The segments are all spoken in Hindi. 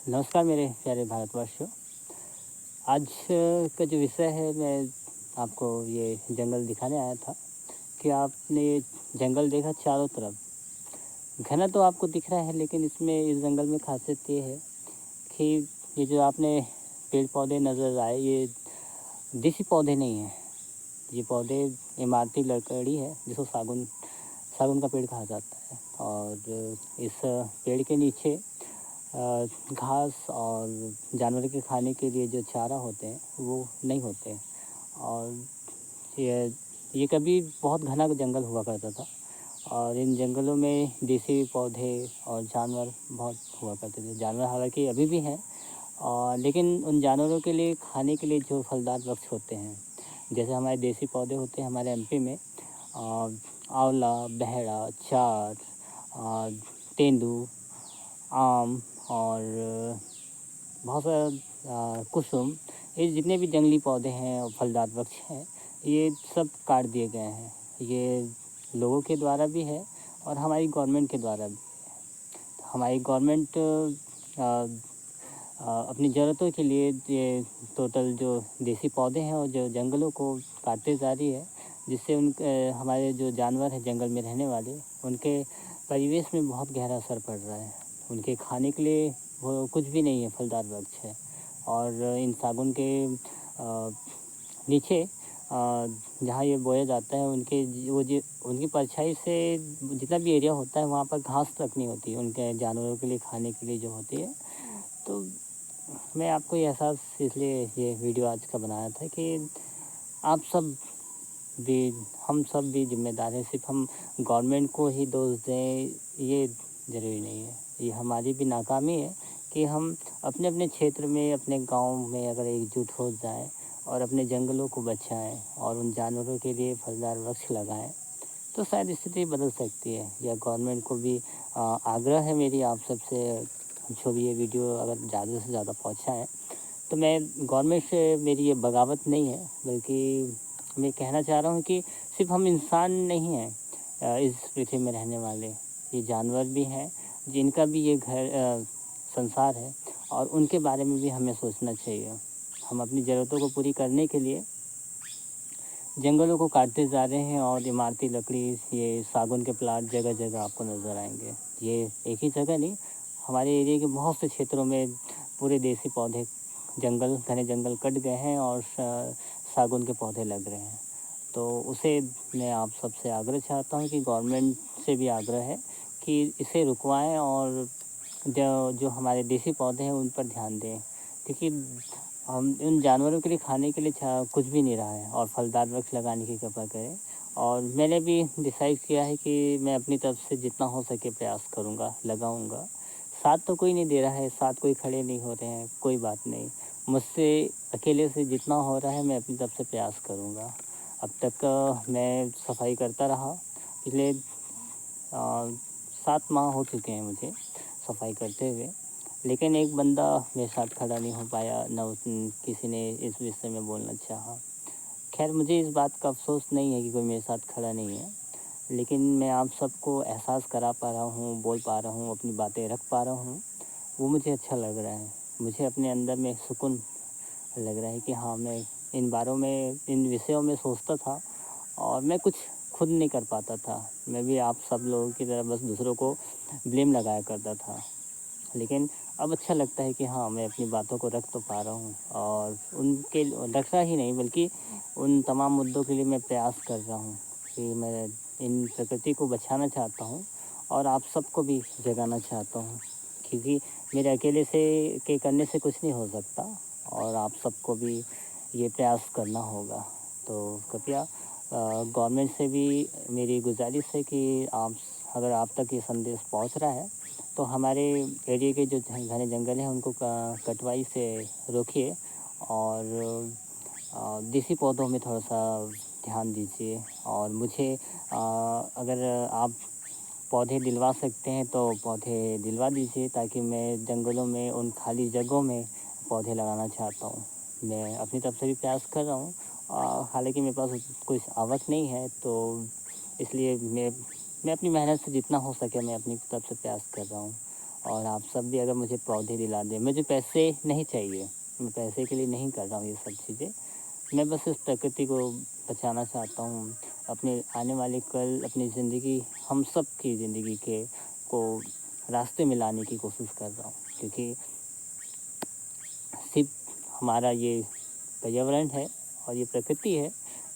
नमस्कार मेरे प्यारे भारतवासियों। आज का जो विषय है मैं आपको ये जंगल दिखाने आया था कि आपने ये जंगल देखा चारों तरफ। घना तो आपको दिख रहा है लेकिन इसमें इस जंगल में ख़ासियत ये है कि ये जो आपने पेड़-पौधे नज़र आए ये देसी पौधे नहीं हैं। ये पौधे इमारती लकड़ी है जिसको सागौन सागौन का पेड़ कहा जाता है। और इस पेड़ के नीचे घास और जानवर के खाने के लिए जो चारा होते हैं वो नहीं होते हैं। और ये ये कभी बहुत घना जंगल हुआ करता था और इन जंगलों में देसी पौधे और जानवर बहुत हुआ करते थे। जानवर हालांकि अभी भी हैं और लेकिन उन जानवरों के लिए खाने के लिए जो फलदार वृक्ष होते हैं, जैसे हमारे देसी पौधे होते हैं हमारे एमपी में, आंवला, बहेड़ा, चार, अ, तेंदू, आम और बहुत सारा कुसुम, ये जितने भी जंगली पौधे हैं और फलदार वृक्ष हैं, ये सब काट दिए गए हैं। ये लोगों के द्वारा भी है और हमारी गवर्नमेंट के द्वारा भी है। तो हमारी गवर्नमेंट अपनी ज़रूरतों के लिए ये टोटल जो देसी पौधे हैं और जो जंगलों को काटते जा रही है, जिससे हमारे जो जानवर हैं जंगल में रहने वाले, उनके परिवेश में बहुत गहरा असर पड़ रहा है। उनके खाने के लिए वो कुछ भी नहीं है, फलदार वृक्ष है। और इन सागौन के नीचे जहाँ ये बोया जाता है उनके उनकी परछाई से जितना भी एरिया होता है वहाँ पर घास तक नहीं होती है उनके जानवरों के लिए खाने के लिए जो होती है। तो मैं आपको ये एहसास इसलिए ये वीडियो आज का बनाया था कि आप सब भी हम सब भी ज़िम्मेदार हैं। सिर्फ़ हम गवर्नमेंट को ही दोष दें ये ज़रूरी नहीं है। ये हमारी भी नाकामी है कि हम अपने-अपने क्षेत्र में, अपने गाँव में अगर एकजुट हो जाएँ और अपने जंगलों को बचाएँ और उन जानवरों के लिए फलदार वृक्ष लगाएँ, तो शायद स्थिति बदल सकती है। या गवर्नमेंट को भी आग्रह है मेरी आप सबसे, जो भी ये वीडियो अगर ज़्यादा से ज़्यादा पहुँचाएँ, तो मैं गवर्नमेंट से मेरी ये बगावत नहीं है, बल्कि मैं कहना चाह रहा हूँ कि सिर्फ़ हम इंसान नहीं हैं इस पृथ्वी में रहने वाले, ये जानवर भी हैं, जिनका भी ये घर संसार है और उनके बारे में भी हमें सोचना चाहिए। हम अपनी ज़रूरतों को पूरी करने के लिए जंगलों को काटते जा रहे हैं और इमारती लकड़ी, ये सागौन के प्लाट जगह-जगह आपको नज़र आएँगे। ये एक ही जगह नहीं, हमारे एरिया के बहुत से क्षेत्रों में पूरे देसी पौधे घने जंगल कट गए हैं और सागौन के पौधे लग रहे हैं। तो उसे मैं आप सबसे आग्रह चाहता हूँ कि गवर्नमेंट से भी आग्रह है कि इसे रुकवाएँ और जो हमारे देसी पौधे हैं उन पर ध्यान दें। क्योंकि हम उन जानवरों के लिए खाने के लिए कुछ भी नहीं रहा है और फलदार वृक्ष लगाने की कृपा करें। और मैंने भी डिसाइड किया है कि मैं अपनी तरफ से जितना हो सके प्रयास करूँगा, लगाऊँगा। साथ तो कोई नहीं दे रहा है, साथ कोई खड़े नहीं हो रहे हैं, कोई बात नहीं। मुझसे अकेले से जितना हो रहा है मैं अपनी तरफ से प्रयास करूँगा। अब तक मैं सफाई करता रहा। पिछले 7 माह हो चुके हैं मुझे सफाई करते हुए। लेकिन एक बंदा मेरे साथ खड़ा नहीं हो पाया, ना किसी ने इस विषय में बोलना चाहा। ख़ैर मुझे इस बात का अफ़सोस नहीं है कि कोई मेरे साथ खड़ा नहीं है, लेकिन मैं आप सबको एहसास करा पा रहा हूँ, बोल पा रहा हूँ, अपनी बातें रख पा रहा हूँ, वो मुझे अच्छा लग रहा है। मुझे अपने अंदर में सुकून लग रहा है कि हाँ, मैं इन बारों में, इन विषयों में सोचता था और मैं कुछ खुद नहीं कर पाता था। मैं भी आप सब लोगों की तरह बस दूसरों को ब्लेम लगाया करता था। लेकिन अब अच्छा लगता है कि हाँ, मैं अपनी बातों को रख तो पा रहा हूँ और उनके रखना ही नहीं बल्कि उन तमाम मुद्दों के लिए मैं प्रयास कर रहा हूँ कि मैं इन प्रकृति को बचाना चाहता हूँ और आप सबको भी जगाना चाहता हूँ। क्योंकि मेरे अकेले से के करने से कुछ नहीं हो सकता और आप सबको भी ये प्रयास करना होगा। तो कृपया गवर्नमेंट से भी मेरी गुज़ारिश है कि आप, अगर आप तक ये संदेश पहुँच रहा है तो हमारे एरिया के जो घने जंगल हैं उनको कटवाई से रोकिए और देसी पौधों में थोड़ा-सा ध्यान दीजिए। और मुझे अगर आप पौधे दिलवा सकते हैं तो पौधे दिलवा दीजिए ताकि मैं जंगलों में उन खाली जगहों में पौधे लगाना चाहता हूँ। मैं अपनी तरफ से भी प्रयास कर रहा हूँ। हालाँकि मेरे पास कुछ आवक नहीं है तो इसलिए मैं अपनी मेहनत से जितना हो सके मैं अपनी तरफ से प्रयास कर रहा हूँ। और आप सब भी अगर मुझे पौधे दिला दें, मुझे पैसे नहीं चाहिए, मैं पैसे के लिए नहीं कर रहा हूँ ये सब चीज़ें। मैं बस इस प्रकृति को बचाना चाहता हूँ, अपने आने वाले कल, अपनी ज़िंदगी, हम सब की ज़िंदगी के को रास्ते में लाने की कोशिश कर रहा हूँ, क्योंकि सिर्फ हमारा ये पर्यावरण है और ये प्रकृति है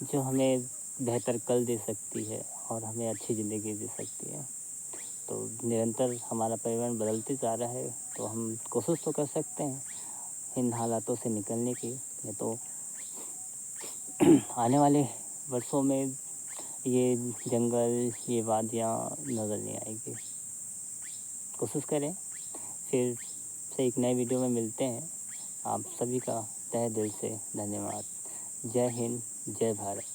जो हमें बेहतर कल दे सकती है और हमें अच्छी ज़िंदगी दे सकती है। तो निरंतर हमारा पर्यावरण बदलते जा रहा है, तो हम कोशिश तो कर सकते हैं इन हालातों से निकलने की। नहीं तो आने वाले वर्षों में ये जंगल, ये वादियाँ नज़र नहीं आएगी। कोशिश करें, फिर से एक नए वीडियो में मिलते हैं। आप सभी का तहे दिल से धन्यवाद। जय हिंद, जय भारत।